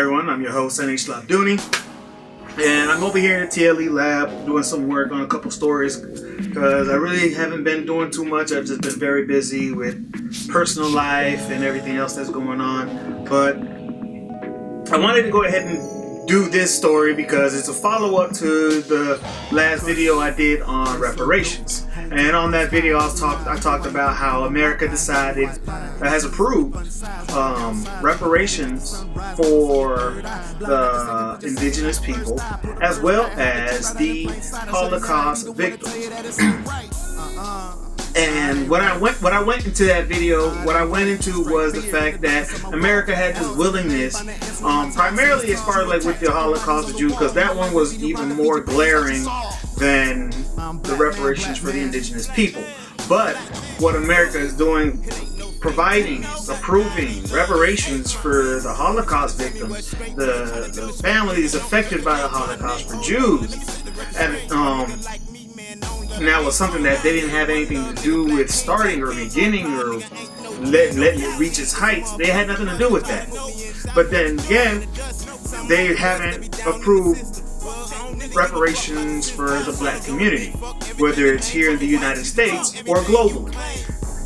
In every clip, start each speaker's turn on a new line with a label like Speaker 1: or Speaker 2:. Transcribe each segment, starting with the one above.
Speaker 1: everyone, I'm your host, N.H. Labduni, and I'm over here at TLE Lab doing some work on a couple stories because I really haven't been doing too much. I've just been very busy with personal life and everything else that's going on, but I wanted to go ahead and do this story because it's a follow-up to the last video I did on reparations. And on that video I talked about how America has approved reparations for the indigenous people as well as the Holocaust victims. And what I went into that video, what I went into was the fact that America had this willingness, primarily as far as like with the Holocaust of Jews, because that one was even more glaring than the reparations for the indigenous people. But what America is doing, approving reparations for the Holocaust victims, the families affected by the Holocaust for Jews, and that was something that they didn't have anything to do with starting or beginning or letting it reach its heights. They had nothing to do with that. But then again, they haven't approved reparations for the black community, whether it's here in the United States or globally.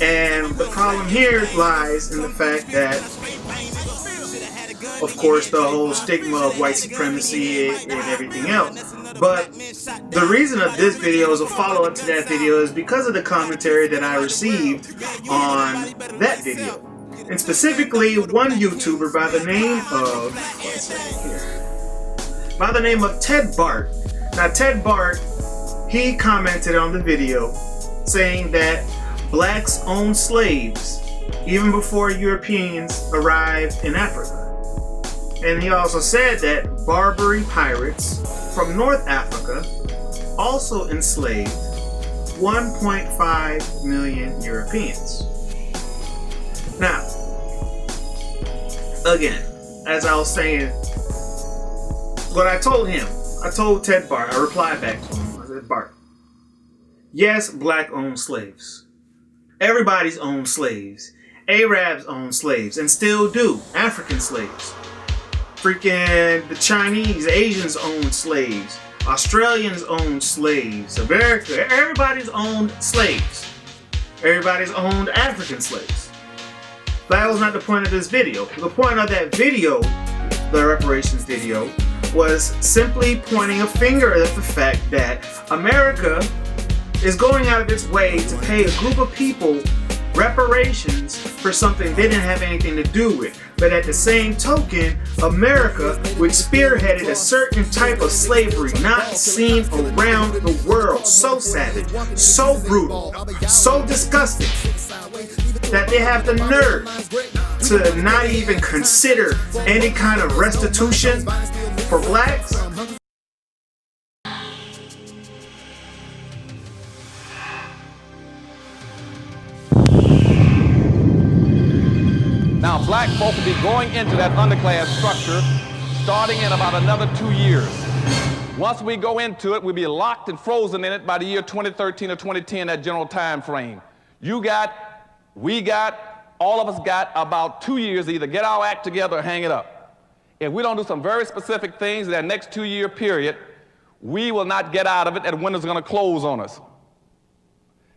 Speaker 1: And the problem here lies in the fact that, of course, the whole stigma of white supremacy and everything else. But the reason of this video is a follow-up to that video is because of the commentary that I received on that video. And specifically, one YouTuber by the name of Ted Bart. Now, Ted Bart, he commented on the video saying that blacks owned slaves even before Europeans arrived in Africa. And he also said that Barbary pirates from North Africa also enslaved 1.5 million Europeans. Now, again, as I was saying, what I told Ted Bart, I replied back to him, I said, Bart, yes, black owned slaves. Everybody's owned slaves. Arabs own slaves and still do. African slaves. Freaking the Chinese, Asians own slaves. Australians own slaves. America, everybody's owned slaves. Everybody's owned African slaves. That was not the point of this video. The point of that video, the reparations video, was simply pointing a finger at the fact that America is going out of its way to pay a group of people reparations for something they didn't have anything to do with. But at the same token, America, which spearheaded a certain type of slavery not seen around the world, so savage, so brutal, so disgusting, that they have the nerve to not even consider any kind of restitution for blacks.
Speaker 2: Now, black folk will be going into that underclass structure starting in about another 2 years. Once we go into it, we'll be locked and frozen in it by the year 2013 or 2010, that general time frame. All of us got about 2 years to either get our act together or hang it up. If we don't do some very specific things in that next 2 year period, we will not get out of it, and the window's going to close on us.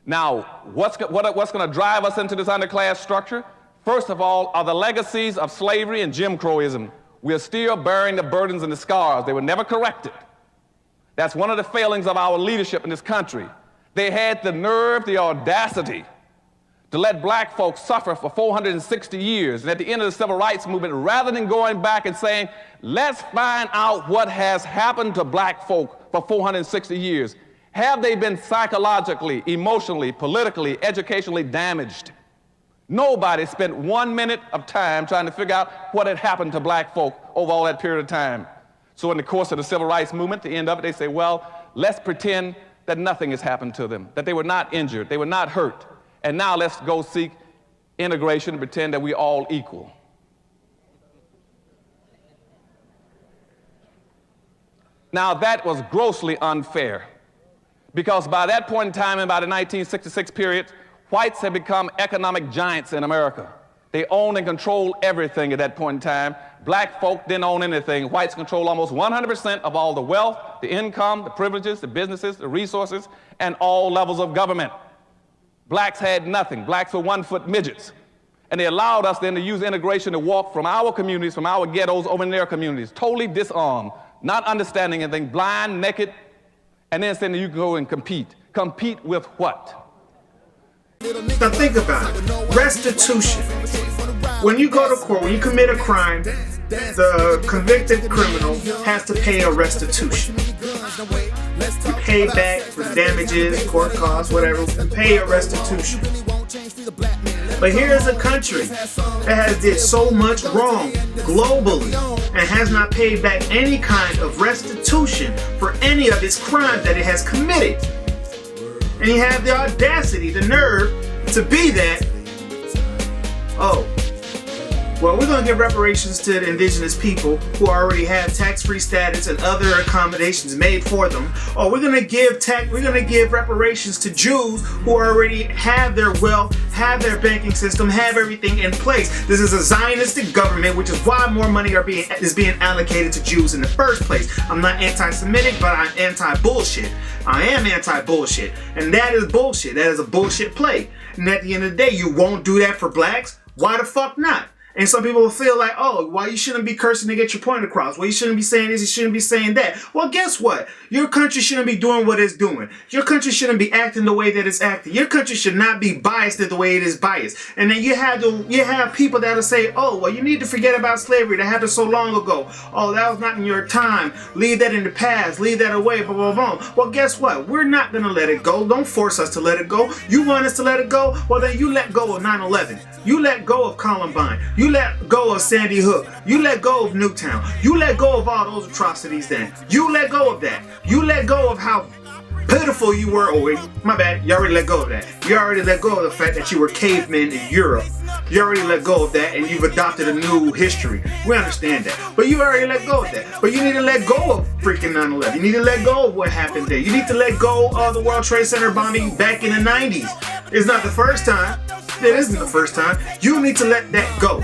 Speaker 2: Now, what's going to drive us into this underclass structure? First of all, are the legacies of slavery and Jim Crowism. We are still bearing the burdens and the scars. They were never corrected. That's one of the failings of our leadership in this country. They had the nerve, the audacity to let black folks suffer for 460 years. And at the end of the civil rights movement, rather than going back and saying, let's find out what has happened to black folk for 460 years. Have they been psychologically, emotionally, politically, educationally damaged? Nobody spent 1 minute of time trying to figure out what had happened to black folk over all that period of time. So in the course of the civil rights movement, at the end of it, they say, well, let's pretend that nothing has happened to them, that they were not injured, they were not hurt. And now let's go seek integration and pretend that we're all equal. Now that was grossly unfair, because by that point in time, and by the 1966 period, whites had become economic giants in America. They owned and controlled everything at that point in time. Black folk didn't own anything. Whites controlled almost 100% of all the wealth, the income, the privileges, the businesses, the resources, and all levels of government. Blacks had nothing. Blacks were 1-foot midgets. And they allowed us then to use integration to walk from our communities, from our ghettos over in their communities, totally disarmed, not understanding anything, blind, naked, and then saying that you can go and compete. Compete with what?
Speaker 1: Now think about it. Restitution. When you go to court, when you commit a crime, the convicted criminal has to pay a restitution. You pay back for damages, court costs, whatever. You pay a restitution. But here's a country that has did so much wrong globally and has not paid back any kind of restitution for any of its crimes that it has committed. And you have the audacity, the nerve to be that, oh, well, we're going to give reparations to the indigenous people who already have tax-free status and other accommodations made for them. Or we're going to give reparations to Jews who already have their wealth, have their banking system, have everything in place. This is a Zionistic government, which is why more money is being allocated to Jews in the first place. I'm not anti-Semitic, but I'm anti-bullshit. I am anti-bullshit, and that is bullshit. That is a bullshit play. And at the end of the day, you won't do that for blacks? Why the fuck not? And some people will feel like, oh, why you shouldn't be cursing to get your point across? Well, you shouldn't be saying this, you shouldn't be saying that. Well, guess what? Your country shouldn't be doing what it's doing. Your country shouldn't be acting the way that it's acting. Your country should not be biased the way it is biased. And then you have people that'll say, oh, well, you need to forget about slavery. That happened so long ago. Oh, that was not in your time. Leave that in the past. Leave that away, blah, blah, blah. Well, guess what? We're not going to let it go. Don't force us to let it go. You want us to let it go? Well, then you let go of 9/11. You let go of Columbine. You let go of Sandy Hook. You let go of Newtown. You let go of all those atrocities then. You let go of that. You let go of how pitiful you were. Oh wait, my bad. You already let go of that. You already let go of the fact that you were cavemen in Europe. You already let go of that and you've adopted a new history. We understand that. But you already let go of that. But you need to let go of freaking 9/11. You need to let go of what happened there. You need to let go of the World Trade Center bombing back in the 90s. It's not the first time. It isn't the first time. You need to let that go.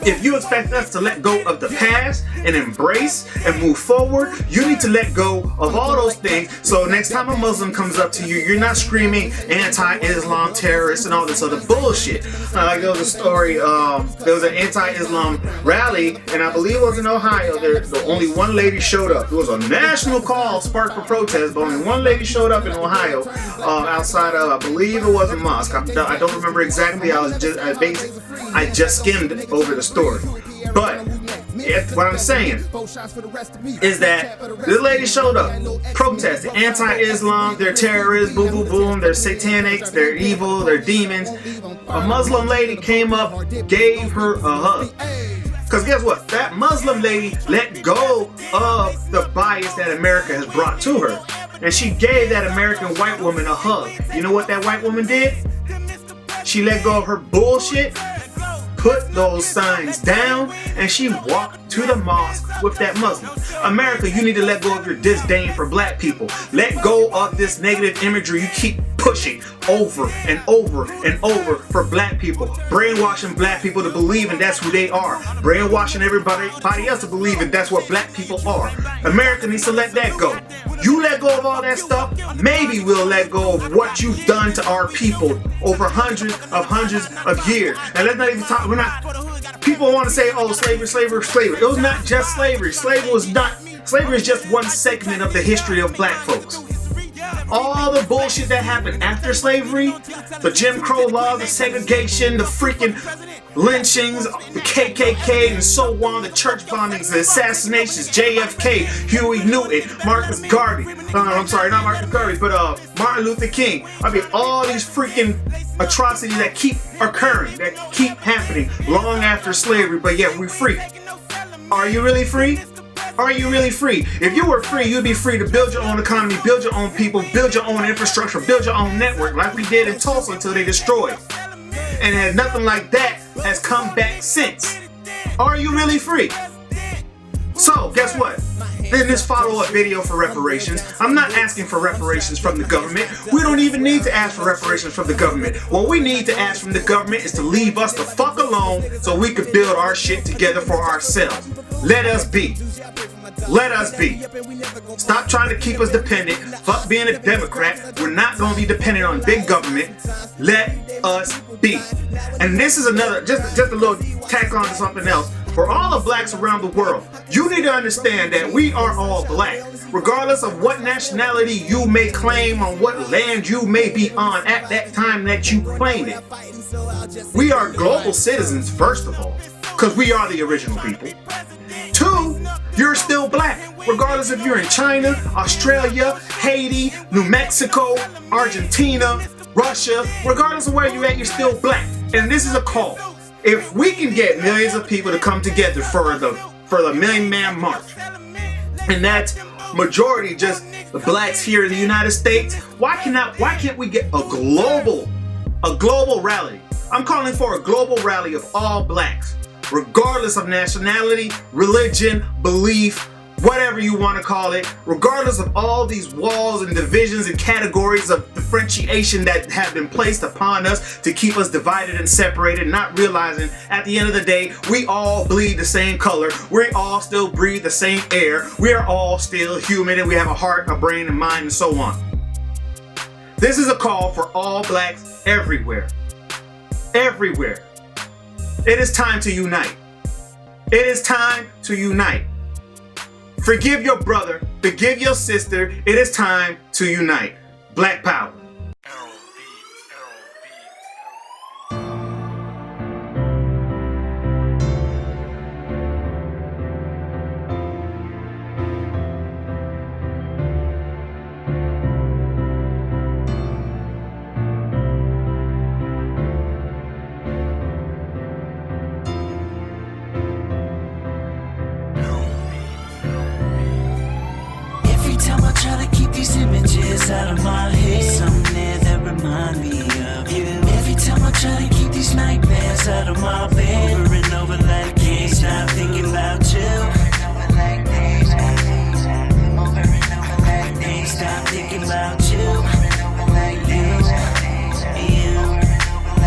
Speaker 1: If you expect us to let go of the past and embrace and move forward, you need to let go of all those things. So next time a Muslim comes up to you, you're not screaming anti-Islam terrorists and all this other bullshit. Like there was a story, there was an anti-Islam rally, and I believe it was in Ohio. Only one lady showed up. It was a national call sparked for protest, but only one lady showed up in Ohio outside of, I believe it was a mosque. I don't remember exactly. I just skimmed over the story. But what I'm saying is that this lady showed up, protesting, anti-Islam, they're terrorists, boom, boom, boom, they're satanics, they're evil, they're demons. A Muslim lady came up, gave her a hug. Because guess what? That Muslim lady let go of the bias that America has brought to her. And she gave that American white woman a hug. You know what that white woman did? She let go of her bullshit, put those signs down, and she walked to the mosque with that Muslim. America, you need to let go of your disdain for black people. Let go of this negative imagery you keep pushing over and over and over for black people. Brainwashing black people to believe and that's who they are. Brainwashing everybody else to believe and that's what black people are. America needs to let that go. You let go of all that stuff, maybe we'll let go of what you've done to our people over hundreds of years. And let's not even talk, people want to say, oh, slavery. It was not just slavery. Slavery is just one segment of the history of black folks. All the bullshit that happened after slavery, the Jim Crow laws, the segregation, the freaking lynchings, the KKK, and so on, the church bombings, the assassinations, JFK, Huey Newton, Marcus Garvey. I'm sorry, not Marcus Garvey, but Martin Luther King. I mean, all these freaking atrocities that keep occurring, that keep happening long after slavery, but yet we're free. Are you really free? Are you really free? If you were free, you'd be free to build your own economy, build your own people, build your own infrastructure, build your own network like we did in Tulsa until they destroyed. And nothing like that has come back since. Are you really free? So, guess what? In this follow-up video for reparations, I'm not asking for reparations from the government. We don't even need to ask for reparations from the government. What we need to ask from the government is to leave us the fuck alone so we can build our shit together for ourselves. Let us be. Let us be. Stop trying to keep us dependent. Fuck being a Democrat. We're not going to be dependent on big government. Let us be. And this is another, just a little tack on to something else. For all the blacks around the world, you need to understand that we are all black. Regardless of what nationality you may claim, on what land you may be on at that time that you claim it. We are global citizens, first of all, because we are the original people. Two, you're still black. Regardless if you're in China, Australia, Haiti, New Mexico, Argentina, Russia, regardless of where you're at, you're still black. And this is a call. If we can get millions of people to come together for the Million Man March, and that's majority just the blacks here in the United States, why can't we get a global rally? I'm calling for a global rally of all blacks, regardless of nationality, religion, belief, whatever you want to call it, regardless of all these walls and divisions and categories of differentiation that have been placed upon us to keep us divided and separated, not realizing at the end of the day, we all bleed the same color, we all still breathe the same air, we are all still human, and we have a heart, a brain, and mind, and so on. This is a call for all blacks everywhere. Everywhere. It is time to unite. It is time to unite. Forgive your brother, forgive your sister. It is time to unite. Black power.
Speaker 3: Try to keep these images out of my head. Something there that remind me of you. Every time I try to keep these nightmares out of my bed, over and over like can't stop thinking about you. Over and over like can't stop thinking about you.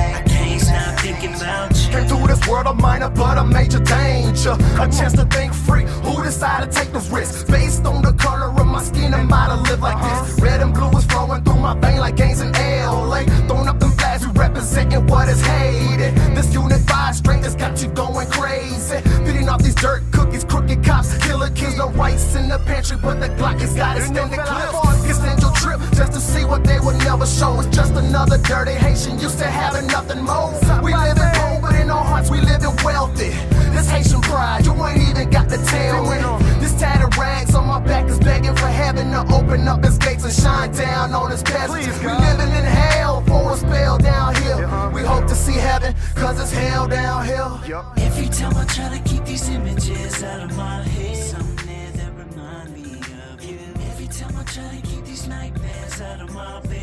Speaker 3: I can't stop thinking about you.
Speaker 4: Came through this world a minor but a major danger. A chance to think free. Who decided to take those risks? Based on the color of my skin, I'm about to live like this. Red and blue is flowing through my vein like gangs in LA. Throwing up them flags, we representing what is hated. This unified strength has got you going crazy. Feeding off these dirt cookies, crooked cops, killer kids, no rice in the pantry, but the Glock has got extended clips. Extend your trip just to see what they would never show. It's just another dirty Haitian used to having nothing more. We live in poor, but in our hearts we live in wealthy. This Haitian pride, you ain't even got to tell me. This tattered rags on my back is begging for heaven to open up its gates and shine down on its peasants. We living in hell for a spell down here. We hope to see heaven, cause it's hell down here.
Speaker 3: Every time I try to keep these images out of my head, something there that remind me of you. Every time I try to keep these nightmares out of my bed.